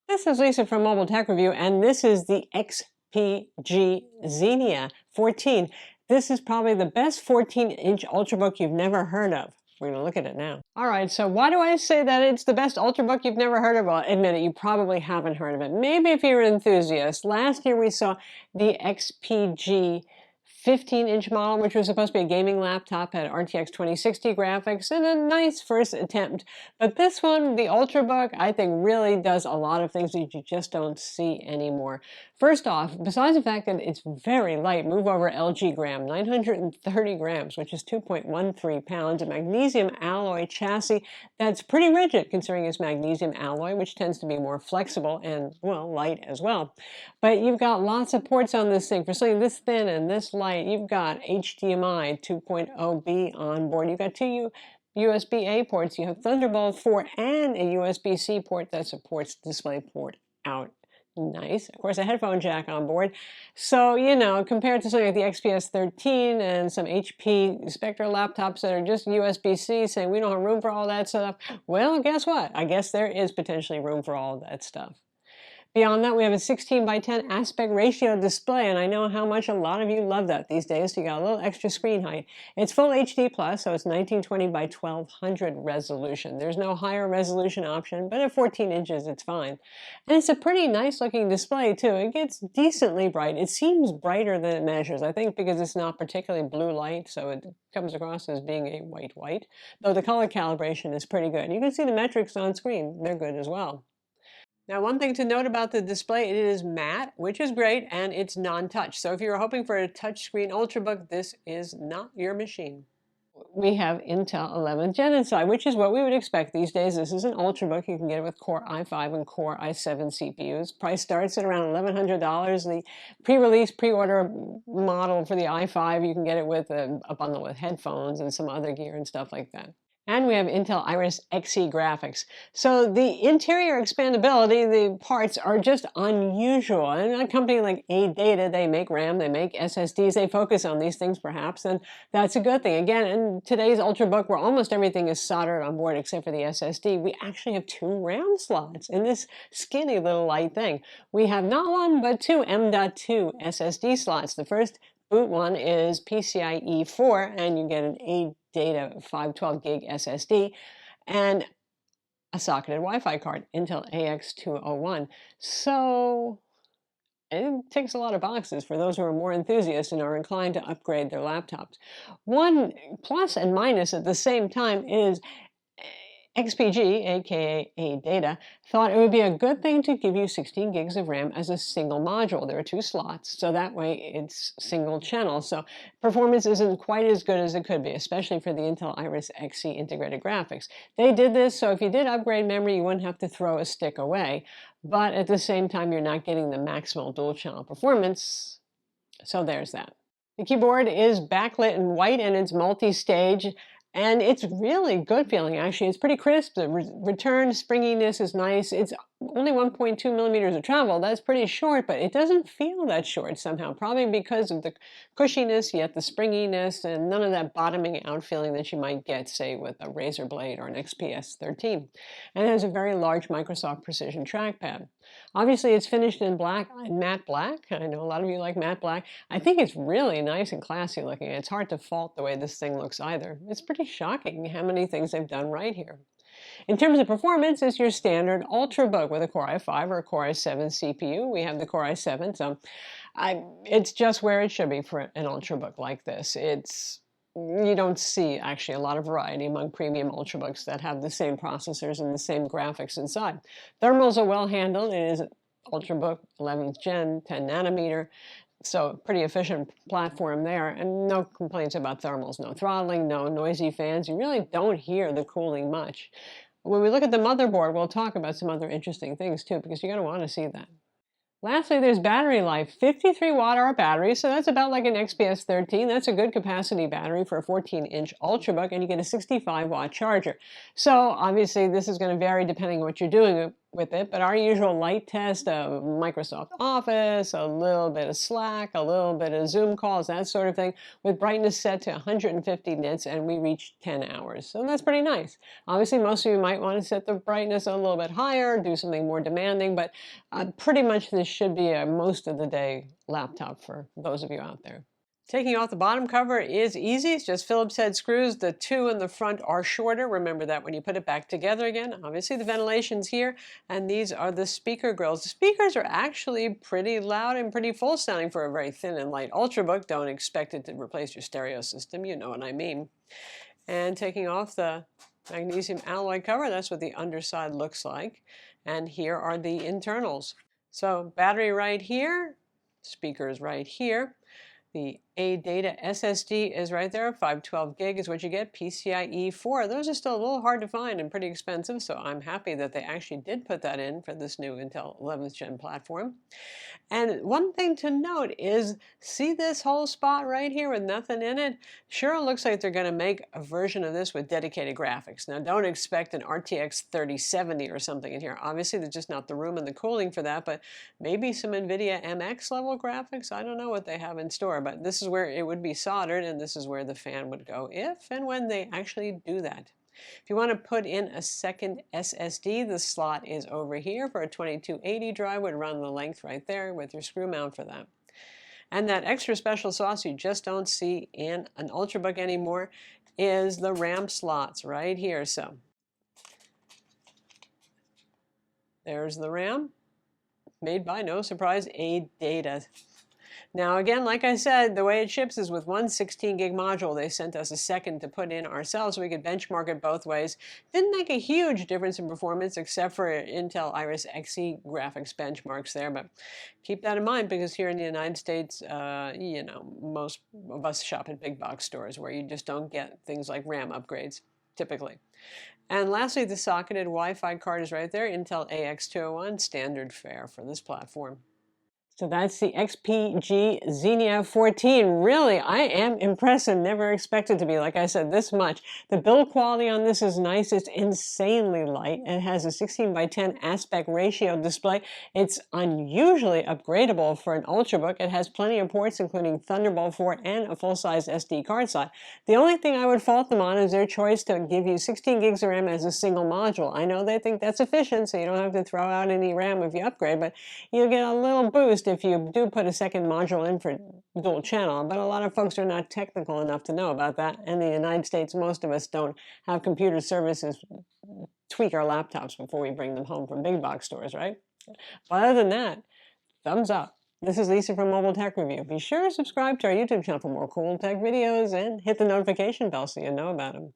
This is Lisa from Mobile Tech Review, and this is the XPG Xenia 14. This is probably the best 14-inch Ultrabook you've never heard of. We're going to look at it now. All right, so why do I say that it's the best Ultrabook you've never heard of? Well, admit it, you probably haven't heard of it. Maybe if you're an enthusiast. Last year we saw the XPG 15-inch model, which was supposed to be a gaming laptop, had RTX 2060 graphics and a nice first attempt. But this one, the Ultrabook, I think really does a lot of things that you just don't see anymore. First off, besides the fact that it's very light, move over LG gram, 930 grams, which is 2.13 pounds, a magnesium alloy chassis that's pretty rigid considering it's magnesium alloy, which tends to be more flexible and, well, light as well. But you've got lots of ports on this thing. For something this thin and this light, you've got HDMI 2.0B on board. You've got two USB-A ports. You have Thunderbolt 4 and a USB-C port that supports DisplayPort out. Nice. Of course, a headphone jack on board. So, you know, compared to something like the XPS 13 and some HP Spectre laptops that are just USB-C saying we don't have room for all that stuff, well, guess what? I guess there is potentially room for all of that stuff. Beyond that, we have a 16:10 aspect ratio display, and I know how much a lot of you love that these days. So you got a little extra screen height. It's full HD+, so it's 1920 by 1200 resolution. There's no higher resolution option, but at 14 inches, it's fine. And it's a pretty nice looking display, too. It gets decently bright. It seems brighter than it measures, I think because it's not particularly blue light, so it comes across as being a white, though the color calibration is pretty good. You can see the metrics on screen. They're good as well. Now, one thing to note about the display, it is matte, which is great, and it's non-touch. So if you're hoping for a touchscreen Ultrabook, this is not your machine. We have Intel 11th Gen inside, which is what we would expect these days. This is an Ultrabook. You can get it with Core i5 and Core i7 CPUs. Price starts at around $1,100. The pre-release, pre-order model for the i5, you can get it with a bundle with headphones and some other gear and stuff like that. And we have Intel Iris Xe graphics. So the interior expandability, the parts are just unusual. And a company like ADATA, they make RAM, they make SSDs, they focus on these things perhaps, and that's a good thing. Again, in today's Ultrabook, where almost everything is soldered on board except for the SSD, we actually have 2 RAM slots in this skinny little light thing. We have not 1, but 2 M.2 SSD slots. The first boot one is PCIe 4, and you get an ADATA 512 gig SSD and a socketed Wi-Fi card, Intel AX201. So it ticks a lot of boxes for those who are more enthusiasts and are inclined to upgrade their laptops. One plus and minus at the same time is XPG, aka ADATA, thought it would be a good thing to give you 16 gigs of RAM as a single module. There are 2 slots, so that way it's single channel. So performance isn't quite as good as it could be, especially for the Intel Iris Xe integrated graphics. They did this so if you did upgrade memory, you wouldn't have to throw a stick away. But at the same time, you're not getting the maximal dual channel performance. So there's that. The keyboard is backlit in white and it's multi-stage. And it's really good feeling, actually. It's pretty crisp. The return springiness is nice. It's only 1.2 millimeters of travel. That's pretty short, but it doesn't feel that short somehow, probably because of the cushiness, yet the springiness, and none of that bottoming out feeling that you might get, say, with a Razer Blade or an XPS 13. And it has a very large Microsoft Precision trackpad. Obviously, it's finished in black, matte black. I know a lot of you like matte black. I think it's really nice and classy looking. It's hard to fault the way this thing looks either. It's pretty shocking how many things they've done right here. In terms of performance, it's your standard Ultrabook with a Core i5 or a Core i7 CPU. We have the Core i7, so it's just where it should be for an Ultrabook like this. You don't see actually a lot of variety among premium Ultrabooks that have the same processors and the same graphics inside. Thermals are well handled. It is Ultrabook 11th Gen, 10 nanometer. So pretty efficient platform there, and no complaints about thermals, no throttling, no noisy fans. You really don't hear the cooling much. When we look at the motherboard, we'll talk about some other interesting things too, because you're going to want to see that. Lastly, there's battery life. 53 watt-hour battery, so that's about like an XPS 13. That's a good capacity battery for a 14-inch Ultrabook, and you get a 65-watt charger. So obviously, this is going to vary depending on what you're doing with it, but our usual light test of Microsoft Office, a little bit of Slack, a little bit of Zoom calls, that sort of thing, with brightness set to 150 nits, and we reached 10 hours. So that's pretty nice. Obviously, most of you might want to set the brightness a little bit higher, do something more demanding, but pretty much this should be a most of the day laptop for those of you out there. Taking off the bottom cover is easy. It's just Phillips head screws. The two in the front are shorter. Remember that when you put it back together again. Obviously the ventilation's here, and these are the speaker grills. The speakers are actually pretty loud and pretty full sounding for a very thin and light Ultrabook. Don't expect it to replace your stereo system. You know what I mean. And taking off the magnesium alloy cover, that's what the underside looks like. And here are the internals. So battery right here, speakers right here. The ADATA SSD is right there. 512 gig is what you get. PCIe 4. Those are still a little hard to find and pretty expensive, so I'm happy that they actually did put that in for this new Intel 11th Gen platform. And one thing to note is, see this whole spot right here with nothing in it? Sure looks like they're going to make a version of this with dedicated graphics. Now, don't expect an RTX 3070 or something in here. Obviously, there's just not the room and the cooling for that, but maybe some NVIDIA MX level graphics. I don't know what they have in store, but this is where it would be soldered, and this is where the fan would go if and when they actually do that. If you want to put in a second SSD, the slot is over here for a 2280 drive. Would run the length right there with your screw mount for that. And that extra special sauce you just don't see in an Ultrabook anymore is the RAM slots right here. So there's the RAM, made by, no surprise, ADATA. Now again, like I said, the way it ships is with one 16 gig module. They sent us a second to put in ourselves so we could benchmark it both ways. Didn't make a huge difference in performance except for Intel Iris Xe graphics benchmarks there, but keep that in mind because here in the United States, you know, most of us shop at big box stores where you just don't get things like RAM upgrades, typically. And lastly, the socketed Wi-Fi card is right there, Intel AX201, standard fare for this platform. So that's the XPG Xenia 14. Really, I am impressed and never expected to be, like I said, this much. The build quality on this is nice. It's insanely light. It has a 16:10 aspect ratio display. It's unusually upgradable for an Ultrabook. It has plenty of ports, including Thunderbolt 4 and a full-size SD card slot. The only thing I would fault them on is their choice to give you 16 gigs of RAM as a single module. I know they think that's efficient, so you don't have to throw out any RAM if you upgrade, but you get a little boost if you do put a second module in for dual channel, but a lot of folks are not technical enough to know about that. In the United States, most of us don't have computer services tweak our laptops before we bring them home from big box stores, right? But other than that, thumbs up. This is Lisa from Mobile Tech Review. Be sure to subscribe to our YouTube channel for more cool tech videos and hit the notification bell so you know about them.